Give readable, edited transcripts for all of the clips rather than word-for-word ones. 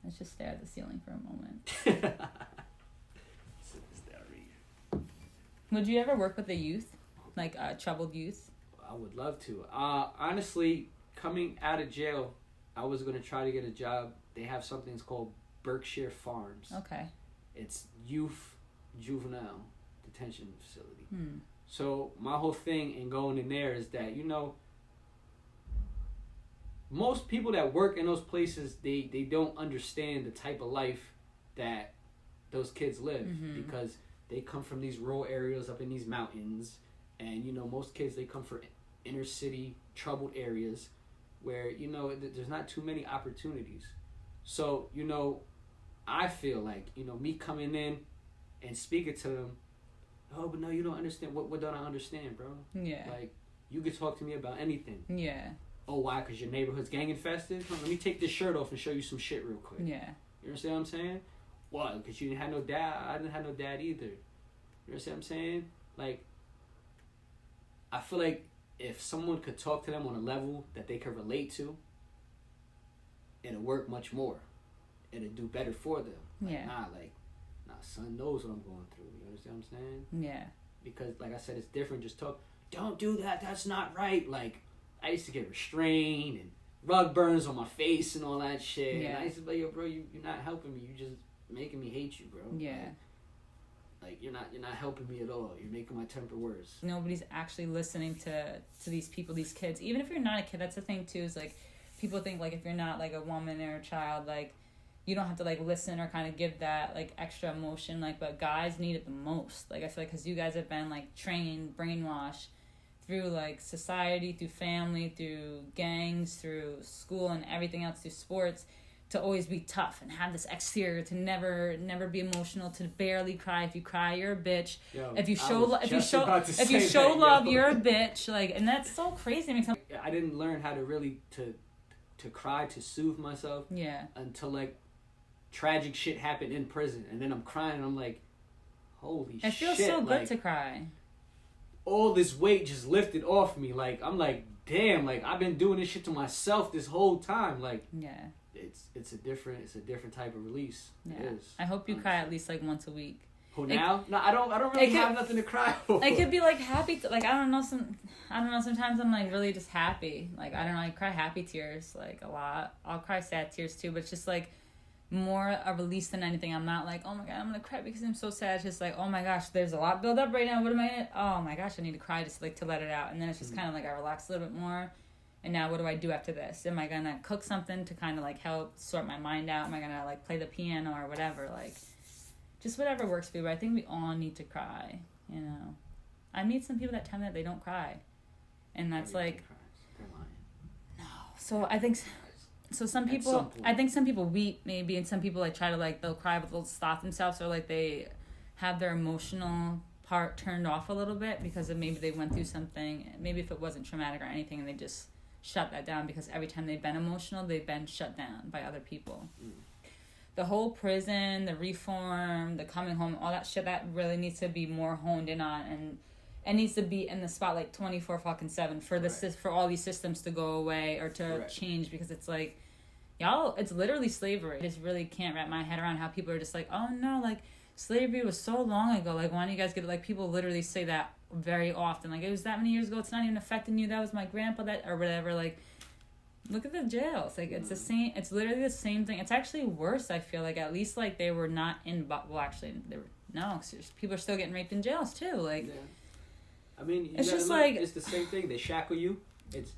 Let's just stare at the ceiling for a moment. Would you ever work with the youth? Like troubled youth? I would love to. Honestly, coming out of jail, I was going to try to get a job. They have something that's called Berkshire Farms. Okay. It's youth juvenile detention facility. So my whole thing in going in there is that, you know, most people that work in those places, they don't understand the type of life that those kids live because they come from these rural areas up in these mountains. And, you know, most kids, they come from inner city, troubled areas where, you know, there's not too many opportunities. So, you know, I feel like, you know, me coming in and speaking to them, oh, but no, you don't understand. What don't I understand, bro? Yeah. Like, you can talk to me about anything. Yeah. Oh, why? Because your neighborhood's gang infested? Let me take this shirt off and show you some shit real quick. Yeah. You understand what I'm saying? What? Because you didn't have no dad. I didn't have no dad either. You understand what I'm saying? Like, I feel like if someone could talk to them on a level that they could relate to, it'll work much more. It'll do better for them. Like, nah, son knows what I'm going through. You understand what I'm saying? Yeah. Because, like I said, it's different. Just talk, don't do that. That's not right. Like, I used to get restrained and rug burns on my face and all that shit. Yeah. And I used to be like, yo, bro, you're not helping me. You're just making me hate you, bro. Yeah. Like you're not helping me at all. You're making my temper worse. Nobody's actually listening to these people, these kids. Even if you're not a kid, that's the thing too. Is like people think like if you're not like a woman or a child, like you don't have to like listen or kind of give that like extra emotion. Like, but guys need it the most. Like I feel like because you guys have been like trained, brainwashed through like society, through family, through gangs, through school, and everything else, through sports. To always be tough and have this exterior, to never be emotional, to barely cry. If you cry, you're a bitch. Yo, if you show love, you're a bitch. Like, and that's so crazy. I didn't learn how to really to cry, to soothe myself. Yeah. Until like tragic shit happened in prison, and then I'm crying. And I'm like, holy shit! It feels so good to cry. All this weight just lifted off me. Like I'm like, damn. Like I've been doing this shit to myself this whole time. Like yeah. It's a different type of release. Yeah. It is. I hope you cry at least like once a week. Who now? No, I don't really have nothing to cry for. I could be like happy. Like I don't know. Sometimes I'm like really just happy. Like I don't know. I cry happy tears like a lot. I'll cry sad tears too. But it's just like more a release than anything. I'm not like, oh my god, I'm gonna cry because I'm so sad. It's just like, oh my gosh, there's a lot built up right now. What am I? Oh my gosh, I need to cry just like to let it out. And then it's just kind of like I relax a little bit more. And now what do I do after this? Am I going to cook something to kind of like help sort my mind out? Am I going to like play the piano or whatever? Like just whatever works for you. But I think we all need to cry, you know. I meet some people that tell me that they don't cry. And that's like, no. So I think, so some people, I think some people weep maybe. And some people like try to like, they'll cry but they'll stop themselves. Or like they have their emotional part turned off a little bit because of maybe they went through something. Maybe if it wasn't traumatic or anything and they just shut that down because every time they've been emotional, they've been shut down by other people. The whole prison, the reform, the coming home, all that shit, that really needs to be more honed in on, and it needs to be in the spotlight 24/7 for for all these systems to go away or to change, because it's like, y'all, it's literally slavery. I just really can't wrap my head around how people are just like, oh no, like slavery was so long ago. Like, why don't you guys get it? Like, people literally say that very often. Like, it was that many years ago. It's not even affecting you. That was my grandpa that, or whatever. Like, look at the jails. Like, it's the same. It's literally the same thing. It's actually worse, I feel like. At least, like, they were not in, well, actually, they were, no, people are still getting raped in jails, too. Like, yeah. I mean, it's just like, it's the same thing. They shackle you. It's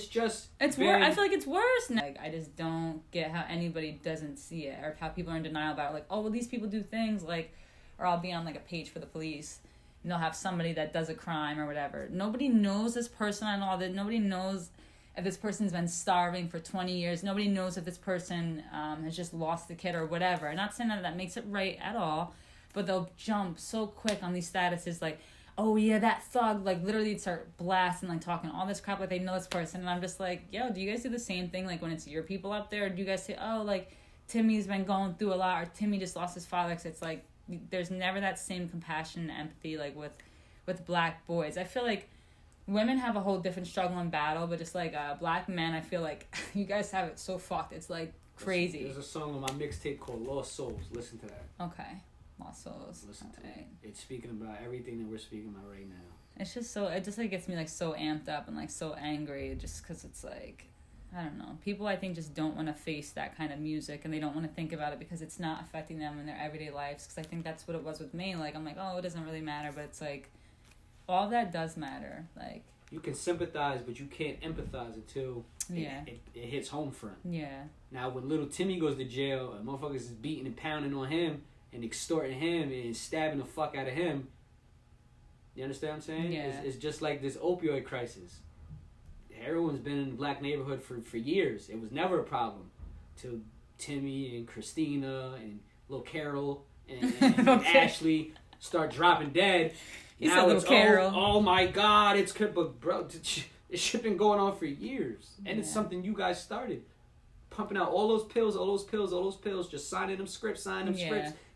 just it's worse. I feel like it's worse now. Like, I just don't get how anybody doesn't see it, or how people are in denial about it. Like, oh, well, these people do things, like, or I'll be on like a page for the police and they'll have somebody that does a crime or whatever. Nobody knows this person and all that. Nobody knows if this person's been starving for 20 years. Nobody knows if this person has just lost a kid or whatever. I'm not saying that makes it right at all, but they'll jump so quick on these statuses like, oh yeah, that thug, like literally start blasting, like talking all this crap like they know this person. And I'm just like, yo, do you guys do the same thing like when it's your people up there? Or do you guys say, oh, like Timmy's been going through a lot, or Timmy just lost his father? Because it's like there's never that same compassion and empathy like with black boys. I feel like women have a whole different struggle and battle, but just like black men, I feel like you guys have it so fucked. It's like crazy. There's a song on my mixtape called Lost Souls. Listen to that. Okay. Lost Souls. Listen to it. It's speaking about everything that we're speaking about right now. It's just so, it just like gets me like so amped up and like so angry just because it's like, I don't know. People I think just don't want to face that kind of music and they don't want to think about it because it's not affecting them in their everyday lives. Because I think that's what it was with me. Like I'm like, oh, it doesn't really matter, but it's like, all that does matter. Like you can sympathize, but you can't empathize until it hits home front. Yeah. Now when little Timmy goes to jail and motherfuckers is beating and pounding on him and extorting him and stabbing the fuck out of him. You understand what I'm saying? Yeah. It's just like this opioid crisis. Heroin's been in the black neighborhood for years. It was never a problem till Timmy and Christina and little Carol and Okay. Ashley start dropping dead. You Now said it's little Carol. oh my God, it's but bro, this shit been going on for years, and it's something you guys started. Pumping out all those pills, just signing them scripts, and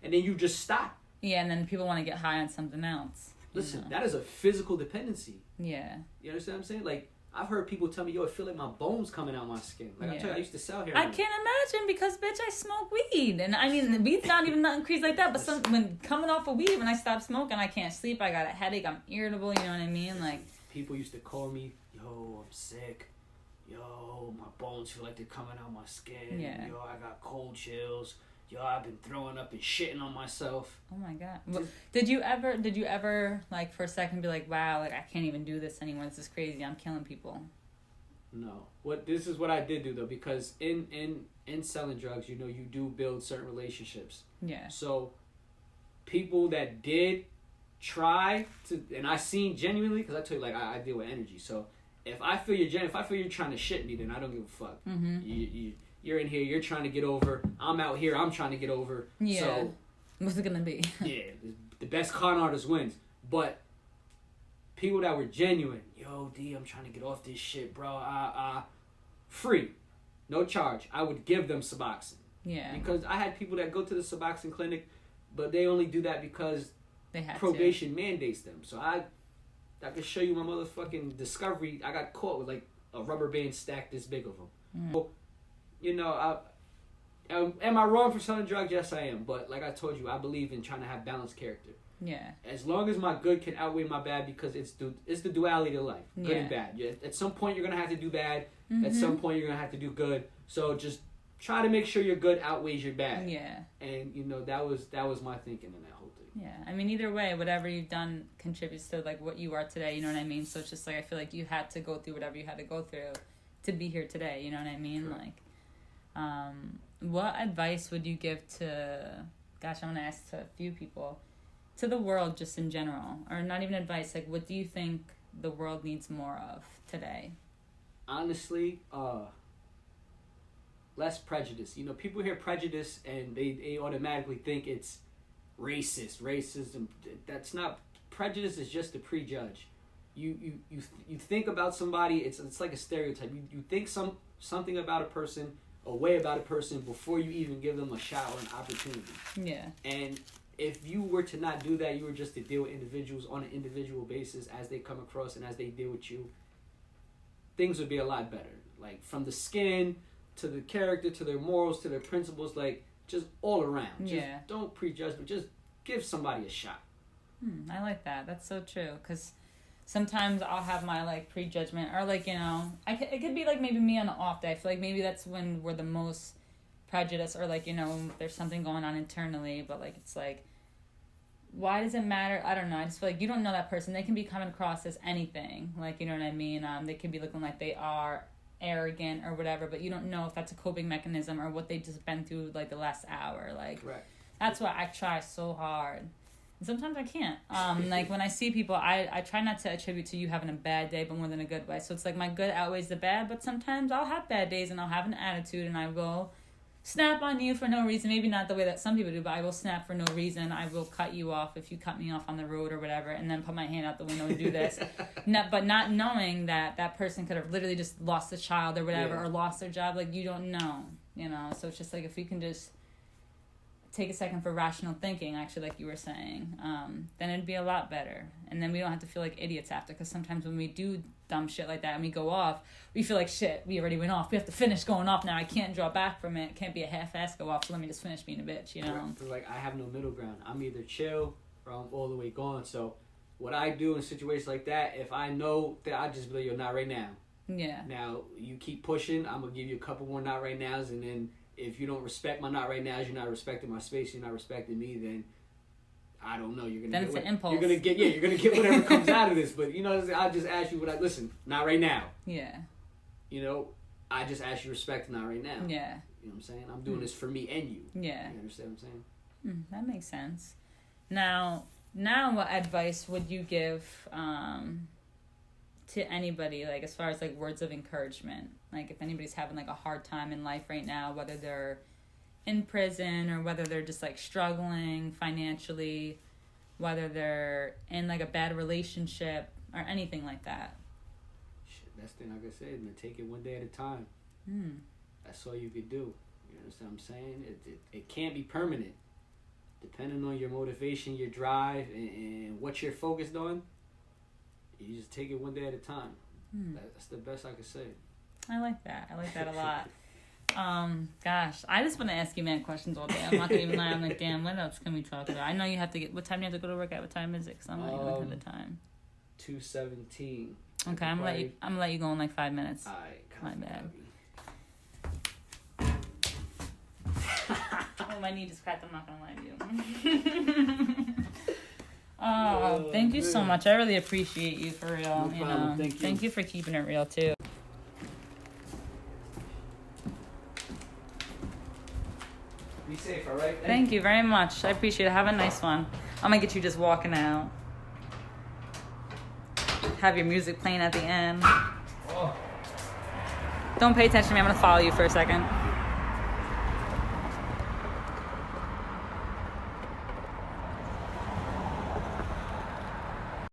then you just stop. Yeah, and then people want to get high on something else. Listen, that is a physical dependency. Yeah. You understand what I'm saying? Like, I've heard people tell me, yo, I feel like my bones coming out my skin. Like, I tell you, I used to sell heroin. I can't imagine because, bitch, I smoke weed. And, I mean, the weed's not even nothing crazy like that. But when coming off of weed, when I stop smoking, I can't sleep. I got a headache. I'm irritable. You know what I mean? Like, people used to call me, yo, I'm sick. Yo, my bones feel like they're coming out my skin. Yeah. Yo, I got cold chills. Yo, I've been throwing up and shitting on myself. Oh my God. Well, did you ever, like, for a second be like, wow, like, I can't even do this anymore. This is crazy. I'm killing people. No. This is what I did do, though, because in selling drugs, you know, you do build certain relationships. Yeah. So, people that did try to, and I seen genuinely, because I tell you, like, I deal with energy. So, if I feel you're trying to shit me, then I don't give a fuck. Mm-hmm. You're in here, you're trying to get over. I'm out here, I'm trying to get over. Yeah. So, what's it gonna be? Yeah, the best con artist wins. But people that were genuine, yo, D, I'm trying to get off this shit, bro. Free, no charge. I would give them Suboxone. Yeah. Because I had people that go to the Suboxone clinic, but they only do that because they had probation mandates them. So I could show you my motherfucking discovery. I got caught with like a rubber band stacked this big of them. So, you know, am I wrong for selling drugs? Yes, I am. But like I told you, I believe in trying to have balanced character. Yeah. As long as my good can outweigh my bad, because it's the duality of life, good and bad. At some point, you're gonna have to do bad. Mm-hmm. At some point, you're gonna have to do good. So just try to make sure your good outweighs your bad. Yeah. And you know that was my thinking in that whole thing. Yeah, I mean, either way, whatever you've done contributes to like what you are today. You know what I mean? So it's just like I feel like you had to go through whatever you had to go through to be here today. You know what I mean? Sure. Like, what advice would you give to? Gosh, I'm gonna ask to a few people, to the world just in general, or not even advice. Like, what do you think the world needs more of today? Honestly, less prejudice. You know, people hear prejudice and they automatically think it's racism. That's not. Prejudice is just to prejudge. You think about somebody. It's like a stereotype. You think something about a person, a way about a person before you even give them a shot or an opportunity. Yeah. And if you were to not do that, you were just to deal with individuals on an individual basis as they come across and as they deal with you, things would be a lot better. Like from the skin to the character to their morals to their principles, like just all around. Just don't prejudge, but just give somebody a shot. I like that. That's so true. Because sometimes I'll have my like prejudgment, or like, you know, it could be like maybe me on an off day. I feel like maybe that's when we're the most prejudiced, or like, you know, there's something going on internally, but like it's like, why does it matter? I don't know. I just feel like you don't know that person. They can be coming across as anything, like, you know what I mean? They could be looking like they are arrogant or whatever, but you don't know if that's a coping mechanism or what they've just been through like the last hour. Like, right. That's why I try so hard. And sometimes I can't. Like when I see people, I try not to attribute to you having a bad day, but more than a good way. So it's like my good outweighs the bad, but sometimes I'll have bad days and I'll have an attitude and I will snap on you for no reason. Maybe not the way that some people do, but I will snap for no reason. I will cut you off if you cut me off on the road or whatever, and then put my hand out the window and do this. But not knowing that that person could have literally just lost a child or whatever, or lost their job. Like, you don't know, you know? So it's just like, if we can just take a second for rational thinking, actually, like you were saying, then it'd be a lot better. And then we don't have to feel like idiots after, because sometimes when we do dumb shit like that and we go off, we feel like shit, we already went off. We have to finish going off now. I can't draw back from it. It can't be a half-ass go off, so let me just finish being a bitch, you know? Right. Like, I have no middle ground. I'm either chill or I'm all the way gone. So what I do in situations like that, if I know that, I just be like, yo, not right now. Yeah. Now, you keep pushing, I'm going to give you a couple more not right nows, and then if you don't respect my not right nows, you're not respecting my space, you're not respecting me, then I don't know. You're gonna then get it's an impulse. You're gonna get whatever comes out of this. But you know, I just ask you listen, not right now. Yeah. You know, I just ask you respect, not right now. Yeah. You know what I'm saying? I'm doing this for me and you. Yeah. You understand what I'm saying? That makes sense. Now, what advice would you give to anybody, like, as far as, like, words of encouragement? Like, if anybody's having, like, a hard time in life right now, whether they're in prison or whether they're just, like, struggling financially, whether they're in, like, a bad relationship or anything like that. Shit, best thing I could say is, man, take it one day at a time. That's all you could do. You understand what I'm saying? It can't be permanent. Depending on your motivation, your drive, and what you're focused on, you just take it one day at a time. That's the best I could say. I like that. I like that a lot. Gosh, I just want to ask you mad questions all day. I'm not gonna even lie. I'm like, damn, what else can we talk about? I know you have to get. What time do you have to go to work at? What time is it? Because I'm not even looking at the time. 2:17. Okay, I'm gonna let you go in like 5 minutes. All right. My bad. Oh, my knee just cracked. I'm not gonna lie to you. Oh, thank you so much. I really appreciate you, for real. No problem. Thank you for keeping it real too. Be safe, all right? Thank you very much. I appreciate it. Have a nice one. I'm gonna get you just walking out. Have your music playing at the end. Oh. Don't pay attention to me. I'm gonna follow you for a second.